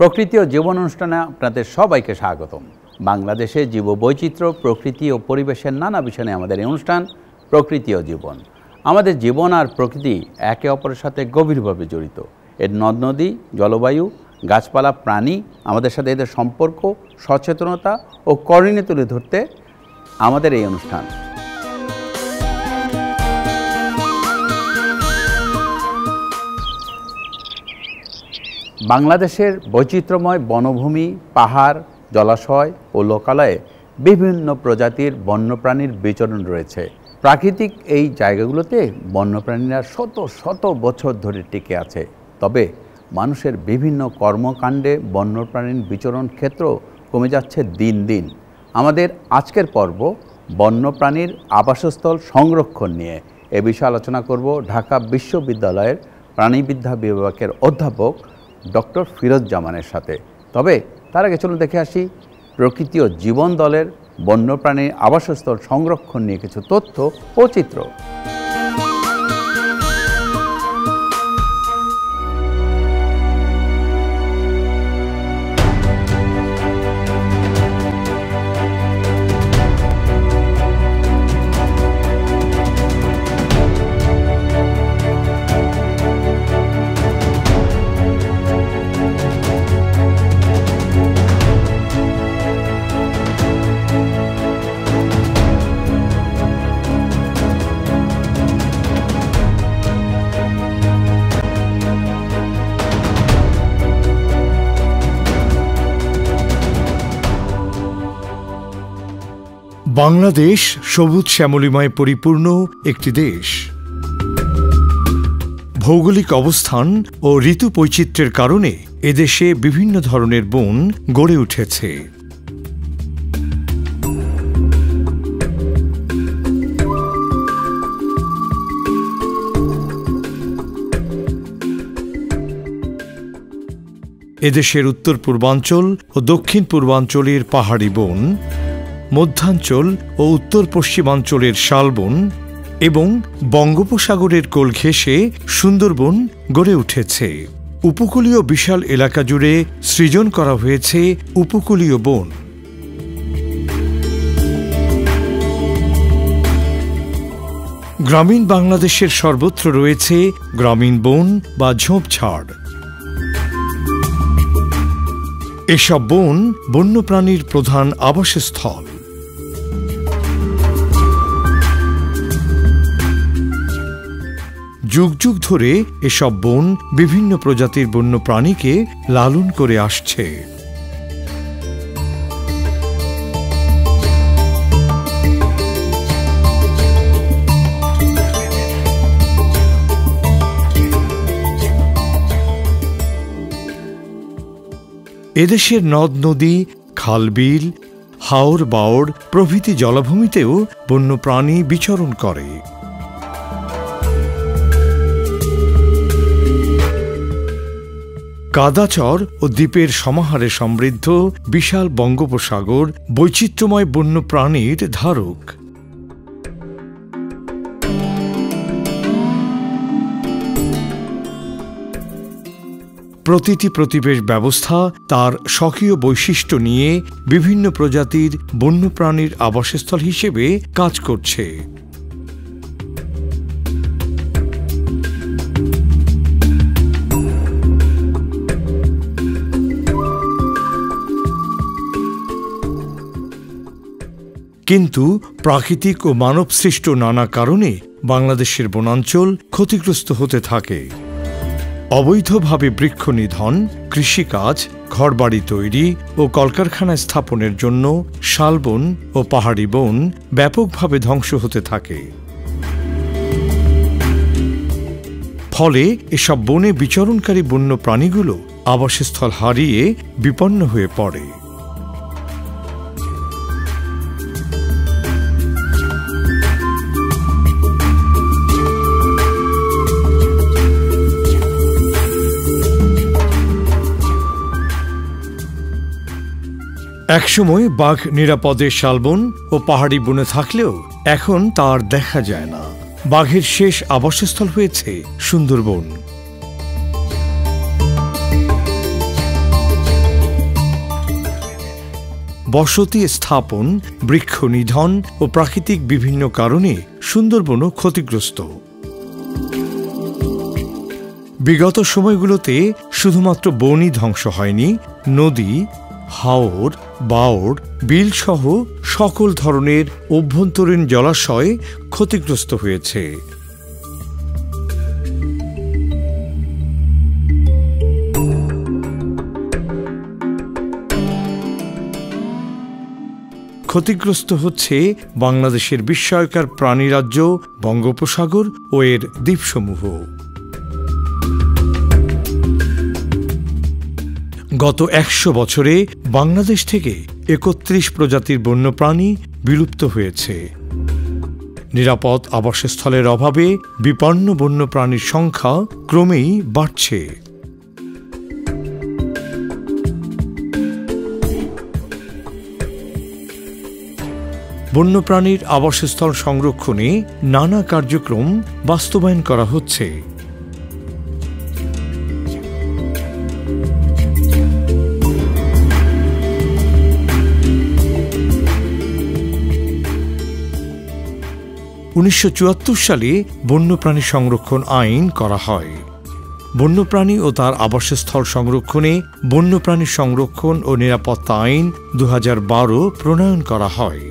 প্রকৃতি ও জীবন অনুষ্ঠানে আপনাদের সবাইকে স্বাগতম। বাংলাদেশে জীববৈচিত্র্য, প্রকৃতি ও পরিবেশের নানা বিষয় নিয়ে আমাদের এই অনুষ্ঠান প্রকৃতি ও জীবন। আমাদের জীবন আর প্রকৃতি একে অপরের সাথে গভীরভাবে জড়িত। এর নদ নদী, জলবায়ু, গাছপালা, প্রাণী, আমাদের সাথে এদের সম্পর্ক, সচেতনতা ও করণীয় তুলে ধরতে আমাদের এই অনুষ্ঠান। বাংলাদেশের বৈচিত্র্যময় বনভূমি, পাহাড়, জলাশয় ও লোকালয়ে বিভিন্ন প্রজাতির বন্যপ্রাণীর বিচরণ রয়েছে। প্রাকৃতিক এই জায়গাগুলোতে বন্যপ্রাণীরা শত শত বছর ধরে টিকে আছে। তবে মানুষের বিভিন্ন কর্মকাণ্ডে বন্যপ্রাণীর বিচরণ ক্ষেত্র কমে যাচ্ছে দিন দিন। আমাদের আজকের পর্ব বন্যপ্রাণীর আবাসস্থল সংরক্ষণ নিয়ে। এ বিষয়ে আলোচনা করব ঢাকা বিশ্ববিদ্যালয়ের প্রাণীবিদ্যা বিভাগের অধ্যাপক ডক্টর ফিরোজ জামানের সাথে। তবে তার আগে চলুন দেখে আসি প্রকৃতি ও জীবন দলের বন্যপ্রাণীর আবাসস্থল সংরক্ষণ নিয়ে কিছু তথ্য ও চিত্র। বাংলাদেশ সবুজ শ্যামলিমায় পরিপূর্ণ একটি দেশ। ভৌগোলিক অবস্থান ও ঋতু বৈচিত্র্যের কারণে এদেশে বিভিন্ন ধরনের বন গড়ে উঠেছে। এদেশের উত্তর পূর্বাঞ্চল ও দক্ষিণ পূর্বাঞ্চলের পাহাড়ি বন, মধ্যাঞ্চল ও উত্তর পশ্চিমাঞ্চলের শালবন এবং বঙ্গোপসাগরের কোল ঘেঁষে সুন্দরবন গড়ে উঠেছে। উপকূলীয় বিশাল এলাকা জুড়ে সৃজন করা হয়েছে উপকূলীয় বন। গ্রামীণ বাংলাদেশের সর্বত্র রয়েছে গ্রামীণ বন বা ঝোপঝাড়। এসব বন বন্যপ্রাণীর প্রধান আবাসস্থল। যুগ যুগ ধরে এসব বন বিভিন্ন প্রজাতির বন্যপ্রাণীকে লালন করে আসছে। এদেশের নদ নদী, খালবিল, হাওর বাওড় প্রভৃতি জলাভূমিতেও বন্যপ্রাণী বিচরণ করে। কাদাচর ও দ্বীপের সমাহারে সমৃদ্ধ বিশাল বঙ্গোপসাগর বৈচিত্র্যময় বন্যপ্রাণীর ধারক। প্রতিটি প্রতিবেশ ব্যবস্থা তার স্বকীয় বৈশিষ্ট্য নিয়ে বিভিন্ন প্রজাতির বন্যপ্রাণীর আবাসস্থল হিসেবে কাজ করছে। কিন্তু প্রাকৃতিক ও মানবসৃষ্ট নানা কারণে বাংলাদেশের বনাঞ্চল ক্ষতিগ্রস্ত হতে থাকে। অবৈধভাবে বৃক্ষ নিধন, কৃষিকাজ, ঘরবাড়ি তৈরি ও কলকারখানা স্থাপনের জন্য শালবন ও পাহাড়ি বন ব্যাপকভাবে ধ্বংস হতে থাকে। ফলে এসব বনে বিচরণকারী বন্য প্রাণীগুলো আবাসস্থল হারিয়ে বিপন্ন হয়ে পড়ে। একসময় বাঘ নিরাপদে শালবন ও পাহাড়ি বনে থাকলেও এখন তার দেখা যায় না। বাঘের শেষ আবাসস্থল হয়েছে সুন্দরবন। বসতি স্থাপন, বৃক্ষ নিধন ও প্রাকৃতিক বিভিন্ন কারণে সুন্দরবনও ক্ষতিগ্রস্ত। বিগত সময়গুলোতে শুধুমাত্র বনই ধ্বংস হয়নি, নদী, হাওর, বাওড়, বিল সহ সকল ধরনের অভ্যন্তরীণ জলাশয় ক্ষতিগ্রস্ত হয়েছে। ক্ষতিগ্রস্ত হচ্ছে বাংলাদেশের বিস্ময়কর প্রাণীরাজ্য বঙ্গোপসাগর ও এর দ্বীপসমূহ। গত ১০০ বছরে বাংলাদেশ থেকে ৩১ প্রজাতির বন্যপ্রাণী বিলুপ্ত হয়েছে। নিরাপদ আবাসস্থলের অভাবে বিপন্ন বন্যপ্রাণীর সংখ্যা ক্রমেই বাড়ছে। বন্যপ্রাণীর আবাসস্থল সংরক্ষণে নানা কার্যক্রম বাস্তবায়ন করা হচ্ছে। '৭৪ সালে বন্যপ্রাণী সংরক্ষণ আইন করা হয়। বন্যপ্রাণী ও তার আবাসস্থল সংরক্ষণে বন্যপ্রাণী সংরক্ষণ ও নিরাপত্তা আইন ২০১২ প্রণয়ন করা হয়।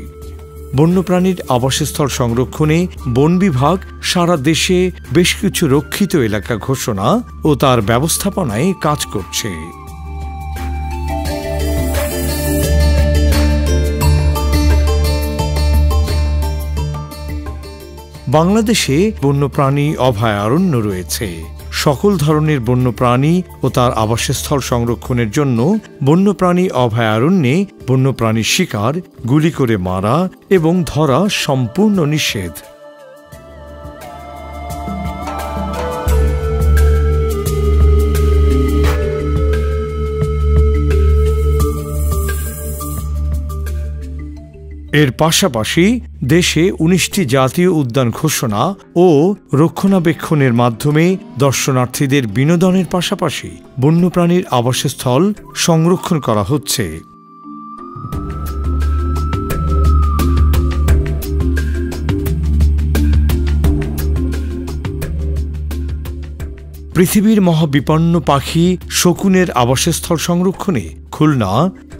বন্যপ্রাণীর আবাসস্থল সংরক্ষণে বন বিভাগ সারা দেশে বেশ কিছু রক্ষিত এলাকা ঘোষণা ও তার ব্যবস্থাপনায় কাজ করছে। বাংলাদেশে বন্যপ্রাণী অভয়ারণ্য রয়েছে। সকল ধরনের বন্যপ্রাণী ও তার আবাসস্থল সংরক্ষণের জন্য বন্যপ্রাণী অভয়ারণ্যে বন্যপ্রাণী শিকার, গুলি করে মারা এবং ধরা সম্পূর্ণ নিষেধ। এর পাশাপাশি দেশে ১৯টি জাতীয় উদ্যান ঘোষণা ও রক্ষণাবেক্ষণের মাধ্যমে দর্শনার্থীদের বিনোদনের পাশাপাশি বন্যপ্রাণীর আবাসস্থল সংরক্ষণ করা হচ্ছে। পৃথিবীর মহাবিপন্ন পাখি শকুনের আবাসস্থল সংরক্ষণে খুলনা,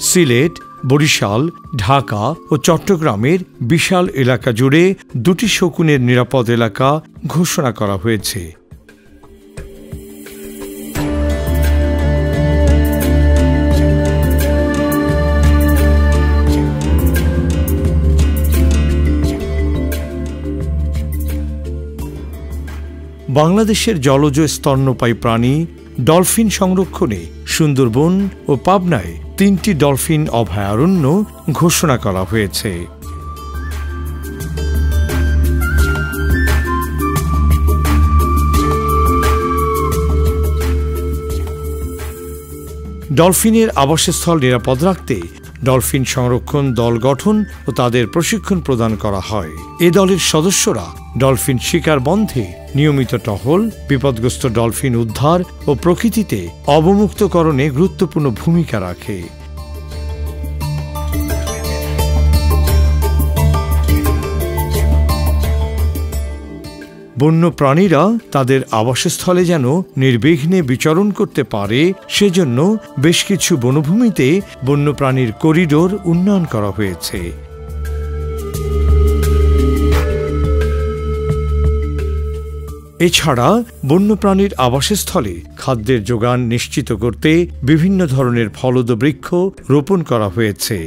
সিলেট, বরিশাল, ঢাকা ও চট্টগ্রামের বিশাল এলাকা জুড়ে ২টি শকুনের নিরাপদ এলাকা ঘোষণা করা হয়েছে। বাংলাদেশের জলজ স্তন্যপায়ী প্রাণী ডলফিন সংরক্ষণে সুন্দরবন ও পাবনায় ৩টি ডলফিন অভয়ারণ্য ঘোষণা করা হয়েছে। ডলফিনের আবাসস্থল নিরাপদ রাখতে ডলফিন সংরক্ষণ দল গঠন ও তাদের প্রশিক্ষণ প্রদান করা হয়। এ দলের সদস্যরা ডলফিন শিকার বন্ধে নিয়মিত টহল, বিপদগ্রস্ত ডলফিন উদ্ধার ও প্রকৃতিতে অবমুক্তকরণে গুরুত্বপূর্ণ ভূমিকা রাখে। বন্যপ্রাণীরা তাদের আবাসস্থলে যেন নির্বিঘ্নে বিচরণ করতে পারে সেজন্য বেশ কিছু বনভূমিতে বন্যপ্রাণীর করিডোর উন্নয়ন করা হয়েছে। এছাড়া বন্যপ্রাণীর আবাসস্থলে খাদ্যের যোগান নিশ্চিত করতে বিভিন্ন ধরনের ফলদ বৃক্ষ রোপণ করা হয়েছে।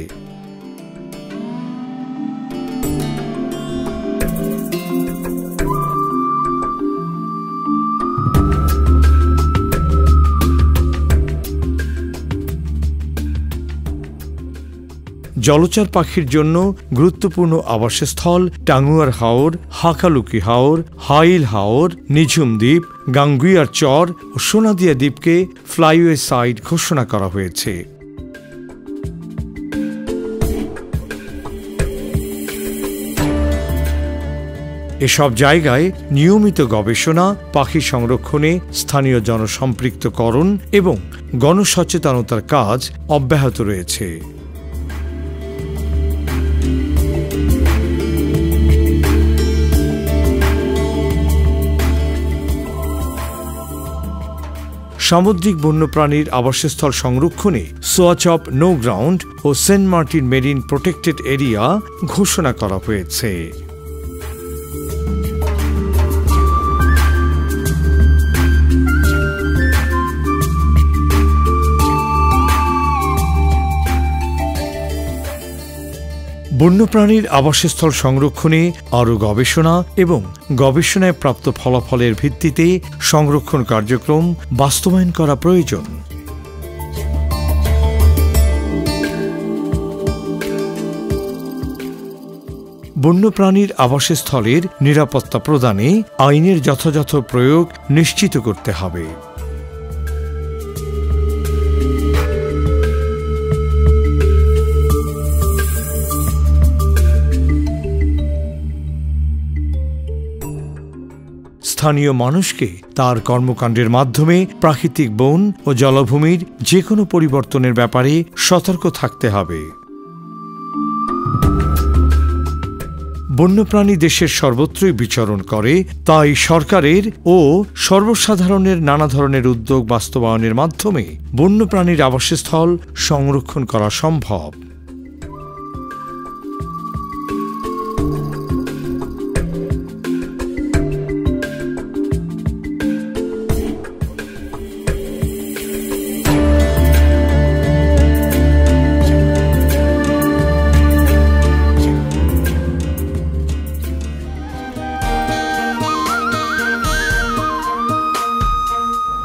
জলচর পাখির জন্য গুরুত্বপূর্ণ আবাসস্থল টাঙ্গুয়ার হাওর, হাকালুকি হাওর, হাইল হাওর, নিঝুম দ্বীপ, গাঙ্গুইয়ার চর ও সোনাদিয়া দ্বীপকে ফ্লাইওয়ে সাইট ঘোষণা করা হয়েছে। এসব জায়গায় নিয়মিত গবেষণা, পাখি সংরক্ষণে স্থানীয় জনসম্পৃক্তকরণ এবং গণসচেতনতার কাজ অব্যাহত রয়েছে। সামুদ্রিক বন্যপ্রাণীর আবাসস্থল সংরক্ষণে সোয়াচপ নো গ্রাউন্ড ও Saint Martin marine protected area ঘোষণা করা হয়েছে। বন্যপ্রাণীর আবাসস্থল সংরক্ষণে আরও গবেষণা এবং গবেষণায় প্রাপ্ত ফলাফলের ভিত্তিতে সংরক্ষণ কার্যক্রম বাস্তবায়ন করা প্রয়োজন। বন্যপ্রাণীর আবাসস্থলের নিরাপত্তা প্রদানে আইনের যথাযথ প্রয়োগ নিশ্চিত করতে হবে। স্থানীয় মানুষকে তার কর্মকাণ্ডের মাধ্যমে প্রাকৃতিক বন ও জলভূমির যে কোনো পরিবর্তনের ব্যাপারে সতর্ক থাকতে হবে। বন্যপ্রাণী দেশের সর্বত্রই বিচরণ করে, তাই সরকারের ও সর্বসাধারণের নানা ধরনের উদ্যোগ বাস্তবায়নের মাধ্যমে বন্যপ্রাণীর আবাসস্থল সংরক্ষণ করা সম্ভব।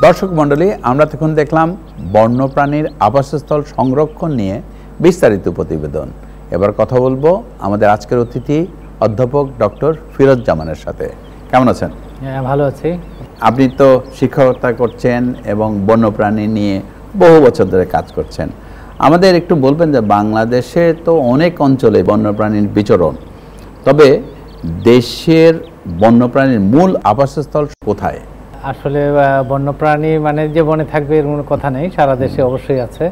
দর্শক মণ্ডলী, আমরা তখন দেখলাম বন্যপ্রাণীর আবাসস্থল সংরক্ষণ নিয়ে বিস্তারিত প্রতিবেদন। এবার কথা বলবো আমাদের আজকের অতিথি অধ্যাপক ডক্টর ফিরোজ জামানের সাথে। কেমন আছেন? হ্যাঁ, ভালো আছি। আপনি তো শিক্ষকতা করছেন এবং বন্যপ্রাণী নিয়ে বহু বছর ধরে কাজ করছেন। আমাদের একটু বলবেন যে বাংলাদেশে তো অনেক অঞ্চলে বন্যপ্রাণীর বিচরণ, তবে দেশের বন্যপ্রাণীর মূল আবাসস্থল কোথায়? আসলে বন্যপ্রাণী মানে যে বনে থাকবে এর কোনো কথা নেই, সারা দেশে অবশ্যই আছে,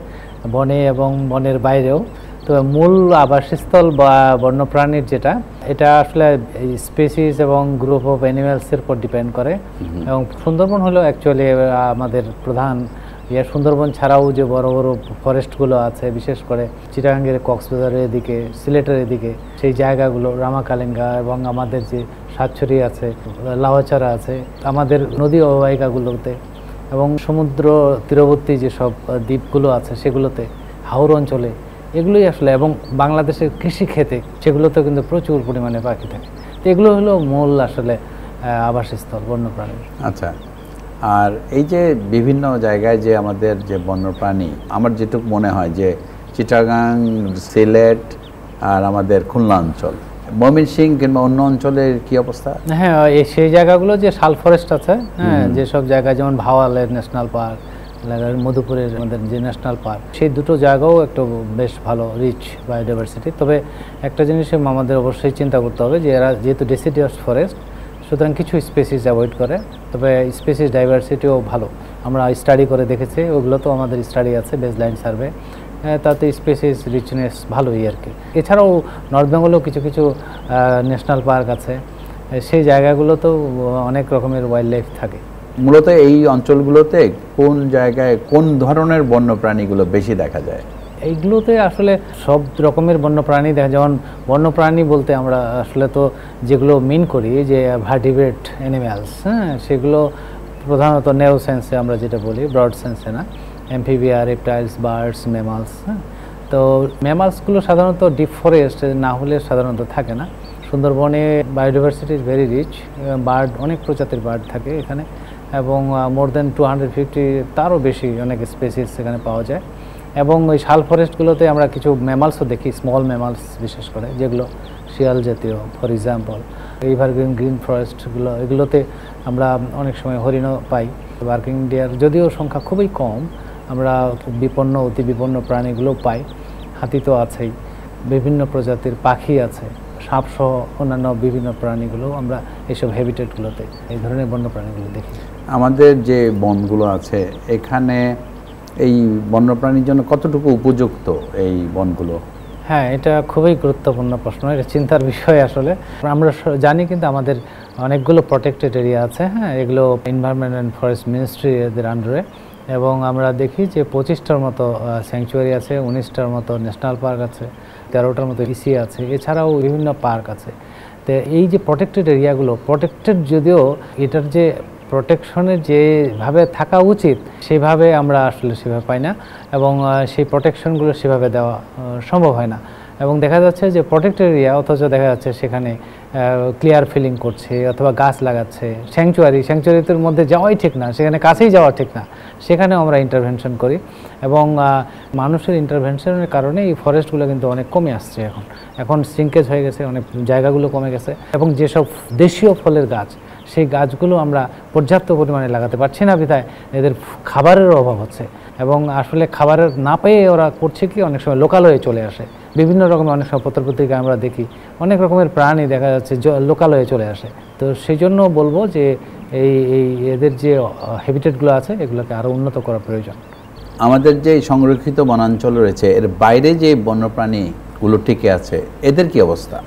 বনে এবং বনের বাইরেও। তো মূল আবাসস্থল বা বন্যপ্রাণীর যেটা, এটা আসলে স্পেসিস এবং গ্রুপ অফ অ্যানিম্যালসের উপর ডিপেন্ড করে। এবং সুন্দরবন হলো অ্যাকচুয়ালি আমাদের প্রধান সুন্দরবন ছাড়াও যে বড় বড় ফরেস্টগুলো আছে, বিশেষ করে চিটাগাঙ্গের কক্সবাজারের এদিকে, সিলেটের এদিকে, সেই জায়গাগুলো, রামাকালেঙ্গা এবং আমাদের যে সাতছড়ি আছে, লাওয়াছড়া আছে, আমাদের নদী অববাহিকাগুলোতে এবং সমুদ্র তীরবর্তী যেসব দ্বীপগুলো আছে সেগুলোতে, হাওর অঞ্চলে, এগুলোই আসলে, এবং বাংলাদেশের কৃষি ক্ষেতে সেগুলোতে কিন্তু প্রচুর পরিমাণে পাখি থাকে। তো এগুলো হলো মূল আসলে আবাসস্থল বন্যপ্রাণীর। আচ্ছা, আর এই যে বিভিন্ন জায়গায় যে আমাদের যে বন্যপ্রাণী, আমার যেটুকু মনে হয় যে চিটাগাং, সিলেট আর আমাদের খুলনা অঞ্চল, ময়মনসিংহ কিংবা অন্য অঞ্চলের কি অবস্থা? হ্যাঁ, সেই জায়গাগুলো যে শাল ফরেস্ট আছে, হ্যাঁ, যেসব জায়গায় যেমন ভাওয়ালের ন্যাশনাল পার্ক, মধুপুরের আমাদের যে ন্যাশনাল পার্ক, সেই দুটো জায়গাও একটু বেশ ভালো রিচ বায়োডাইভার্সিটি। তবে একটা জিনিস আমাদের অবশ্যই চিন্তা করতে হবে যে এরা যেহেতু ডেসিডিয়াস ফরেস্ট, সুতরাং কিছু স্পেসিস অ্যাভয়েড করে, তবে স্পেসিস ডাইভার্সিটিও ভালো। আমরা স্টাডি করে দেখেছি, ওগুলো তো আমাদের স্টাডি আছে, বেসলাইন সার্ভে, তাতে স্পেসিস রিচনেস ভালোই আর কি। এছাড়াও নর্থ বেঙ্গলেও কিছু কিছু ন্যাশনাল পার্ক আছে, সেই জায়গাগুলোতেও অনেক রকমের ওয়াইল্ড লাইফ থাকে। মূলত এই অঞ্চলগুলোতে কোন জায়গায় কোন ধরনের বন্যপ্রাণীগুলো বেশি দেখা যায়? এইগুলোতে আসলে সব রকমের বন্যপ্রাণী দেখা, যেমন বন্যপ্রাণী বলতে আমরা আসলে তো যেগুলো মিন করি যে ভার্টিব্রেট অ্যানিম্যালস, হ্যাঁ, সেগুলো প্রধানত নেরো সেন্সে আমরা যেটা বলি, ব্রড সেন্সে না, অ্যাম্ফিবিয়া, রেপটাইলস, বার্ডস, ম্যামালস। হ্যাঁ, তো ম্যামালসগুলো সাধারণত ডিপ ফরেস্ট না হলে সাধারণত থাকে না। সুন্দরবনে biodiversity is very rich, bird অনেক প্রজাতির বার্ড থাকে এখানে, এবং মোর দেন 250 তারও বেশি অনেক স্পেসিস সেখানে পাওয়া যায়। এবং ওই শাল ফরেস্টগুলোতে আমরা কিছু ম্যামালসও দেখি, স্মল ম্যামালস বিশেষ করে, যেগুলো শিয়াল জাতীয়, ফর এক্সাম্পল এভারগ্রিন গ্রিন ফরেস্টগুলো, এগুলোতে আমরা অনেক সময় হরিণও পাই। বার্কিং ডিয়ার যদিও সংখ্যা খুবই কম, আমরা বিপন্ন অতি বিপন্ন প্রাণীগুলো পাই। হাতি তো আছেই, বিভিন্ন প্রজাতির পাখি আছে, সাপসহ অন্যান্য বিভিন্ন প্রাণীগুলো আমরা এইসব হ্যাবিটেটগুলোতে এই ধরনের বন্যপ্রাণীগুলো দেখি। আমাদের যে বনগুলো আছে এখানে এই বন্যপ্রাণীর জন্য কতটুকু উপযুক্ত এই বনগুলো? হ্যাঁ, এটা খুবই গুরুত্বপূর্ণ প্রশ্ন, এটা চিন্তার বিষয় আসলে। আমরা জানি কিন্তু আমাদের অনেকগুলো প্রটেক্টেড এরিয়া আছে, হ্যাঁ, এগুলো এনভায়রনমেন্ট অ্যান্ড ফরেস্ট মিনিস্ট্রি এদের আন্ডারে, এবং আমরা দেখি যে 25টার মতো স্যাংচুয়ারি আছে, 19টার মতো ন্যাশনাল পার্ক আছে, 13টার মতো ইসি আছে, এছাড়াও বিভিন্ন পার্ক আছে। তো এই যে প্রটেক্টেড এরিয়াগুলো, প্রটেক্টেড যদিও এটার যে প্রোটেকশনের যেভাবে থাকা উচিত সেভাবে আমরা আসলে সেভাবে পাই না, এবং সেই প্রোটেকশনগুলো সেভাবে দেওয়া সম্ভব হয় না। এবং দেখা যাচ্ছে যে প্রোটেক্টেড এরিয়া অথচ দেখা যাচ্ছে সেখানে ক্লিয়ার ফিলিং করছে অথবা গাছ লাগাচ্ছে। স্যাংচুয়ারিতে মধ্যে যাওয়াই ঠিক না, সেখানে কাছেই যাওয়া ঠিক না, সেখানেও আমরা ইন্টারভেনশন করি। এবং মানুষের ইন্টারভেনশনের কারণে এই ফরেস্টগুলো কিন্তু অনেক কমে আসছে। এখন সিঙ্কেজ হয়ে গেছে, অনেক জায়গাগুলো কমে গেছে, এবং যেসব দেশীয় ফলের গাছ সেই গাছগুলো আমরা পর্যাপ্ত পরিমাণে লাগাতে পারছি না, বিধায় এদের খাবারের অভাব হচ্ছে। এবং আসলে খাবারের না পেয়ে ওরা করছে কি, অনেক সময় লোকালয়ে চলে আসে। বিভিন্ন রকমের অনেক সময় পত্রপত্রিকায় আমরা দেখি অনেক রকমের প্রাণী দেখা যাচ্ছে লোকালয়ে চলে আসে। তো সেই জন্য বলবো যে এই এদের যে হ্যাবিটেটগুলো আছে এগুলোকে আরও উন্নত করা প্রয়োজন। আমাদের যে সংরক্ষিত বনাঞ্চল রয়েছে এর বাইরে যে বন্যপ্রাণীগুলো টিকে আছে এদের কি অবস্থা?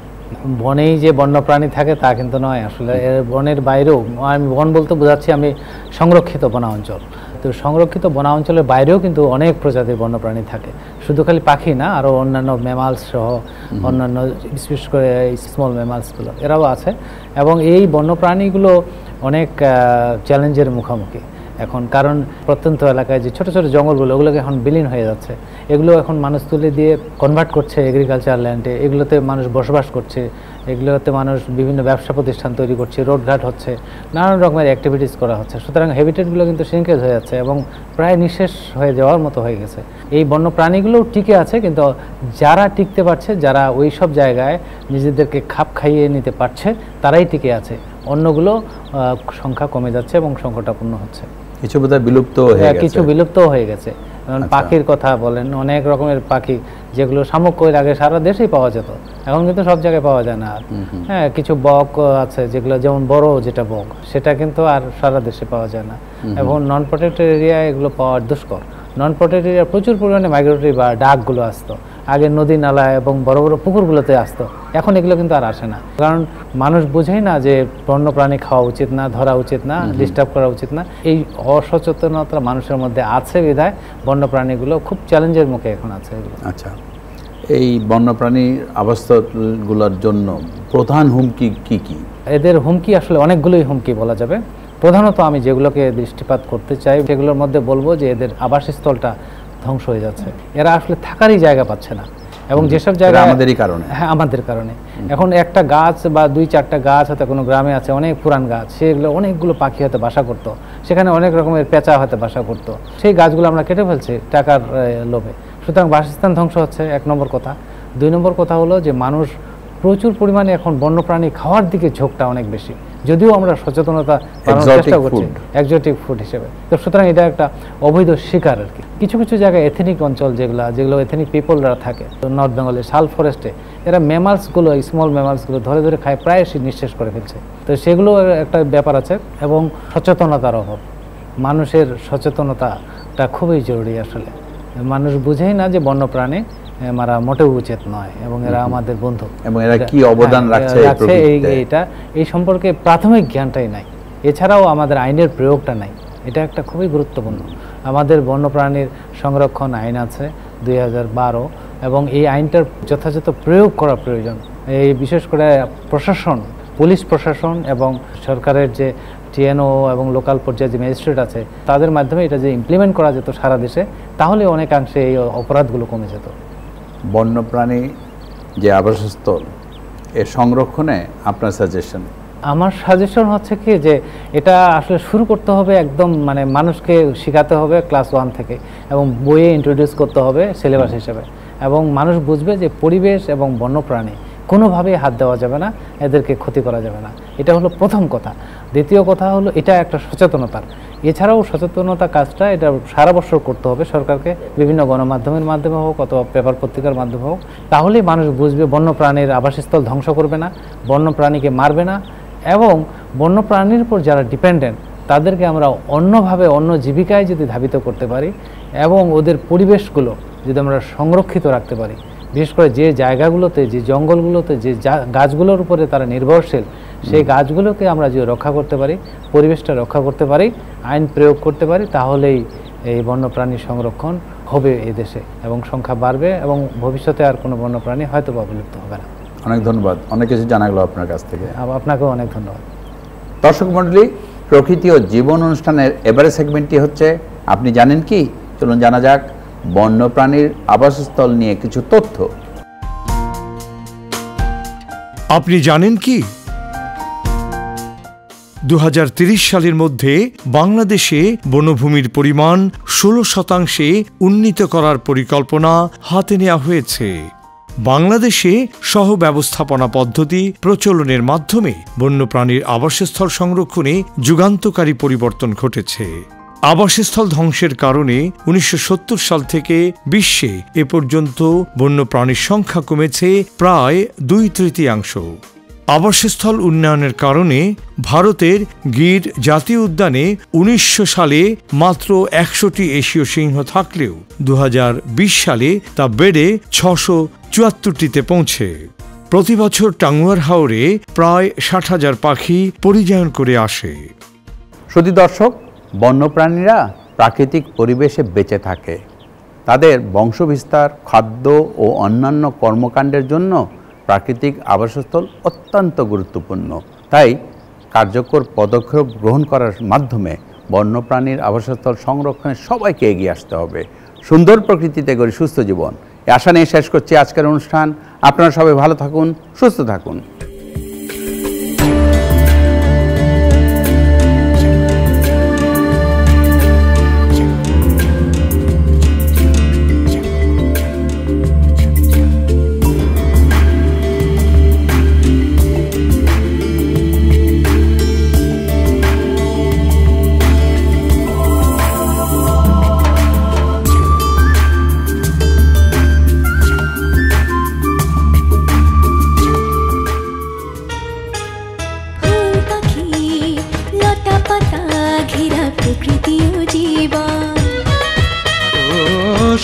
বনেই যে বন্যপ্রাণী থাকে তা কিন্তু নয়, আসলে বনের বাইরেও, আমি বন বলতে বোঝাচ্ছি আমি সংরক্ষিত বনাঞ্চল। তো সংরক্ষিত বনাঞ্চলের বাইরেও কিন্তু অনেক প্রজাতির বন্যপ্রাণী থাকে, শুধু খালি পাখি না, আরও অন্যান্য ম্যামালস সহ অন্যান্য বিশেষ করে স্মল ম্যামালসগুলো এরাও আছে। এবং এই বন্যপ্রাণীগুলো অনেক চ্যালেঞ্জের মুখোমুখি এখন, কারণ প্রত্যন্ত এলাকায় যে ছোটো ছোটো জঙ্গলগুলো ওগুলোকে এখন বিলীন হয়ে যাচ্ছে। এগুলো এখন মানুষ তুলে দিয়ে কনভার্ট করছে এগ্রিকালচার ল্যান্ডে, এগুলোতে মানুষ বসবাস করছে, এগুলোতে মানুষ বিভিন্ন ব্যবসা প্রতিষ্ঠান তৈরি করছে, রোডঘাট হচ্ছে, নানান রকমের অ্যাক্টিভিটিস করা হচ্ছে। সুতরাং হ্যাবিটেটগুলো কিন্তু সিনকেজ হয়ে যাচ্ছে এবং প্রায় নিঃশেষ হয়ে যাওয়ার মতো হয়ে গেছে। এই বন্য প্রাণীগুলোও টিকে আছে, কিন্তু যারা টিকতে পারছে, যারা ওই সব জায়গায় নিজেদেরকে খাপ খাইয়ে নিতে পারছে তারাই টিকে আছে, অন্যগুলো সংখ্যা কমে যাচ্ছে এবং সংকটাপূর্ণ হচ্ছে। কিছু বোধহয় বিলুপ্ত হয়ে গেছে, কিছু বিলুপ্ত হয়ে গেছে। পাখির কথা বলেন, অনেক রকমের পাখি যেগুলো শামুক কইর আগে সারা দেশেই পাওয়া যেত, এখন কিন্তু সব জায়গায় পাওয়া যায় না। হ্যাঁ, কিছু বক আছে যেগুলো, যেমন বড় যেটা বক, সেটা কিন্তু আর সারা দেশে পাওয়া যায় না। এবং নন প্রোটেক্টেড এরিয়ায় এগুলো পাওয়া দুষ্কর। নন প্রোটেক্টেড এরিয়া প্রচুর পরিমাণে মাইগ্রেটরি বা ডাকগুলো আসতো, আগে নদী নালা এবং বড় বড় পুকুরগুলোতে আসতো, এখন এগুলো কিন্তু আর আসে না। কারণ মানুষ বোঝেই না যে বন্য প্রাণী খাওয়া উচিত না, ধরা উচিত না, ডিস্টার্ব করা উচিত না। এই অসচেতনতা মানুষের মধ্যে আছে বিধায় বন্যপ্রাণীগুলো খুব চ্যালেঞ্জের মুখে এখন আছে। আচ্ছা, এই বন্যপ্রাণী আবাসস্থলগুলোর জন্য প্রধান হুমকি কি কি? এদের হুমকি আসলে অনেকগুলোই হুমকি বলা যাবে। প্রধানত আমি যেগুলোকে দৃষ্টিপাত করতে চাই সেগুলোর মধ্যে বলবো যে এদের আবাসস্থলটা ধ্বংস হয়ে যাচ্ছে, এরা আসলে থাকারই জায়গা পাচ্ছে না। এবং যেসব জায়গায় আমাদেরই কারণে, হ্যাঁ আমাদের কারণে, এখন একটা গাছ বা 2-4টা গাছ হয়তো কোনো গ্রামে আছে, অনেক পুরান গাছ, সেগুলো অনেকগুলো পাখি হয়তো বাসা করতো, সেখানে অনেক রকমের পেঁচা হয়তো বাসা করতো, সেই গাছগুলো আমরা কেটে ফেলছি টাকার লোভে। সুতরাং বাসস্থান ধ্বংস হচ্ছে, 1 নম্বর কথা। 2 নম্বর কথা হলো যে মানুষ প্রচুর পরিমাণে এখন বন্যপ্রাণী খাওয়ার দিকে ঝোঁকটা অনেক বেশি, যদিও আমরা সচেতনতা করার চেষ্টা করছি এক্সোটিক ফুড হিসেবে। তো সুতরাং এটা একটা অবৈধ শিকার আর কি। কিছু কিছু জায়গায় এথেনিক অঞ্চল যেগুলো এথেনিক পিপলরা থাকে, তো নর্থ বেঙ্গলের শাল ফরেস্টে এরা ম্যামালসগুলো, স্মল ম্যামালসগুলো ধরে ধরে খায়, প্রায় নিঃশেষ করে ফেলছে। তো সেগুলো একটা ব্যাপার আছে। এবং সচেতনতার অভাব, মানুষের সচেতনতাটা খুবই জরুরি। আসলে মানুষ বুঝেই না যে বন্যপ্রাণী মারা মোটেও উচিত নয় এবং এরা আমাদের বন্ধু, এবং এরা কি অবদান রাখছে এই সম্পর্কে প্রাথমিক জ্ঞানটাই নাই। এছাড়াও আমাদের আইনের প্রয়োগটা নাই, এটা একটা খুবই গুরুত্বপূর্ণ। আমাদের বন্যপ্রাণীর সংরক্ষণ আইন আছে 2012, এবং এই আইনটার যথাযথ প্রয়োগ করা প্রয়োজন। এই বিশেষ করে প্রশাসন, পুলিশ প্রশাসন এবং সরকারের যে টিএনও এবং লোকাল পর্যায়ে যে ম্যাজিস্ট্রেট আছে তাদের মাধ্যমে এটা যে ইমপ্লিমেন্ট করা যেত সারা দেশে, তাহলে অনেকাংশে এই অপরাধগুলো কমে যেত। বন্যপ্রাণী যে আবাসস্থল এর সংরক্ষণে আপনার সাজেশন? আমার সাজেশন হচ্ছে কি যে এটা আসলে শুরু করতে হবে একদম মানে মানুষকে শেখাতে হবে ক্লাস 1 থেকে, এবং বইয়ে ইন্ট্রোডিউস করতে হবে সিলেবাস হিসেবে, এবং মানুষ বুঝবে যে পরিবেশ এবং বন্যপ্রাণী কোনোভাবেই হাত দেওয়া যাবে না, এদেরকে ক্ষতি করা যাবে না। এটা হলো প্রথম কথা। দ্বিতীয় কথা হলো এটা একটা সচেতনতার, এছাড়াও সচেতনতা কাজটা এটা সারা বছর করতে হবে সরকারকে, বিভিন্ন গণমাধ্যমের মাধ্যমে হোক অথবা পেপার পত্রিকার মাধ্যমে হোক। তাহলেই মানুষ বুঝবে বন্যপ্রাণীর আবাসস্থল ধ্বংস করবে না, বন্যপ্রাণীকে মারবে না, এবং বন্যপ্রাণীর উপর যারা ডিপেন্ডেন্ট তাদেরকে আমরা অন্যভাবে অন্য জীবিকায় যদি ধাবিত করতে পারি, এবং ওদের পরিবেশগুলো যদি আমরা সংরক্ষিত রাখতে পারি, বিশেষ করে যে জায়গাগুলোতে, যে জঙ্গলগুলোতে, যে গাছগুলোর উপরে তারা নির্ভরশীল, সেই গাছগুলোকে আমরা যদি রক্ষা করতে পারি, পরিবেশটা রক্ষা করতে পারি, আইন প্রয়োগ করতে পারি, তাহলেই এই বন্যপ্রাণী সংরক্ষণ হবে এই দেশে, এবং সংখ্যা বাড়বে, এবং ভবিষ্যতে আর কোনো বন্যপ্রাণী হয়তো বা বিলুপ্ত হবে না। অনেক ধন্যবাদ, অনেক কিছু জানা গেল আপনার কাছ থেকে। আপনাকেও অনেক ধন্যবাদ। দর্শক মণ্ডলী, প্রকৃতি ও জীবন অনুষ্ঠানের এবারে সেগমেন্টটি হচ্ছে আপনি জানেন কি। চলুন জানা যাক বন্যপ্রাণীর আবাসস্থল নিয়ে কিছু তথ্য। আপনি জানেন কি 2030 সালের মধ্যে বাংলাদেশে বনভূমির পরিমাণ 16% উন্নীত করার পরিকল্পনা হাতে নেওয়া হয়েছে। বাংলাদেশে সহ ব্যবস্থাপনা পদ্ধতি প্রচলনের মাধ্যমে বন্যপ্রাণীর আবাসস্থল সংরক্ষণে যুগান্তকারী পরিবর্তন ঘটেছে। আবাসস্থল ধ্বংসের কারণে 1970 সাল থেকে বিশ্বে এ পর্যন্ত বন্যপ্রাণীর সংখ্যা কমেছে প্রায় 2/3। আবাসস্থল উন্নয়নের কারণে ভারতের গির জাতীয় উদ্যানে 1900 সালে মাত্র 100টি এশীয় সিংহ থাকলেও 2020 সালে তা বেড়ে 674টিতে পৌঁছে। প্রতি বছর টাঙ্গুয়ার হাওরে প্রায় 60,000 পাখি পরিযায়ন করে আসে। শুধু দর্শক, বন্যপ্রাণীরা প্রাকৃতিক পরিবেশে বেঁচে থাকে। তাদের বংশবিস্তার, খাদ্য ও অন্যান্য কর্মকাণ্ডের জন্য প্রাকৃতিক আবাসস্থল অত্যন্ত গুরুত্বপূর্ণ। তাই কার্যকর পদক্ষেপ গ্রহণ করার মাধ্যমে বন্যপ্রাণীর আবাসস্থল সংরক্ষণে সবাইকে এগিয়ে আসতে হবে। সুন্দর প্রকৃতিতে গড়ে সুস্থ জীবন, এই আশা নিয়ে শেষ করছি আজকের অনুষ্ঠান। আপনারা সবাই ভালো থাকুন, সুস্থ থাকুন।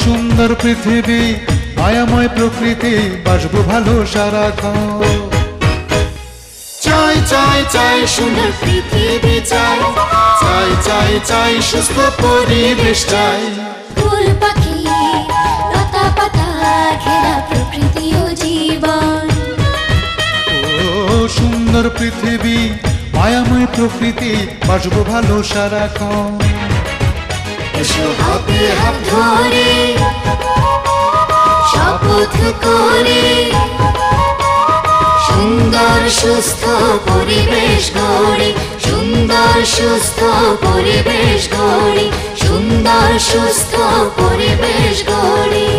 সুন্দর পৃথিবী, মায়াময় প্রকৃতি, বাসবো ভালো সারাক্ষণ। চাই চাই চাই সুন্দর পৃথিবী চাই, চাই চাই চাই সুস্থ পরিবেশ চাই। ফুল পাখি লতা পাতা ঘেরা প্রকৃতি ও জীবন। ও সুন্দর পৃথিবী, মায়াময় প্রকৃতি, বাসবো ভালো সারাক্ষণ। এসো হাতে হাত ধরে শপথ করে সুন্দর সুস্থ পরিবেশ গড়ি, সুন্দর সুস্থ পরিবেশ গড়ি, সুন্দর সুস্থ পরিবেশ গড়ি।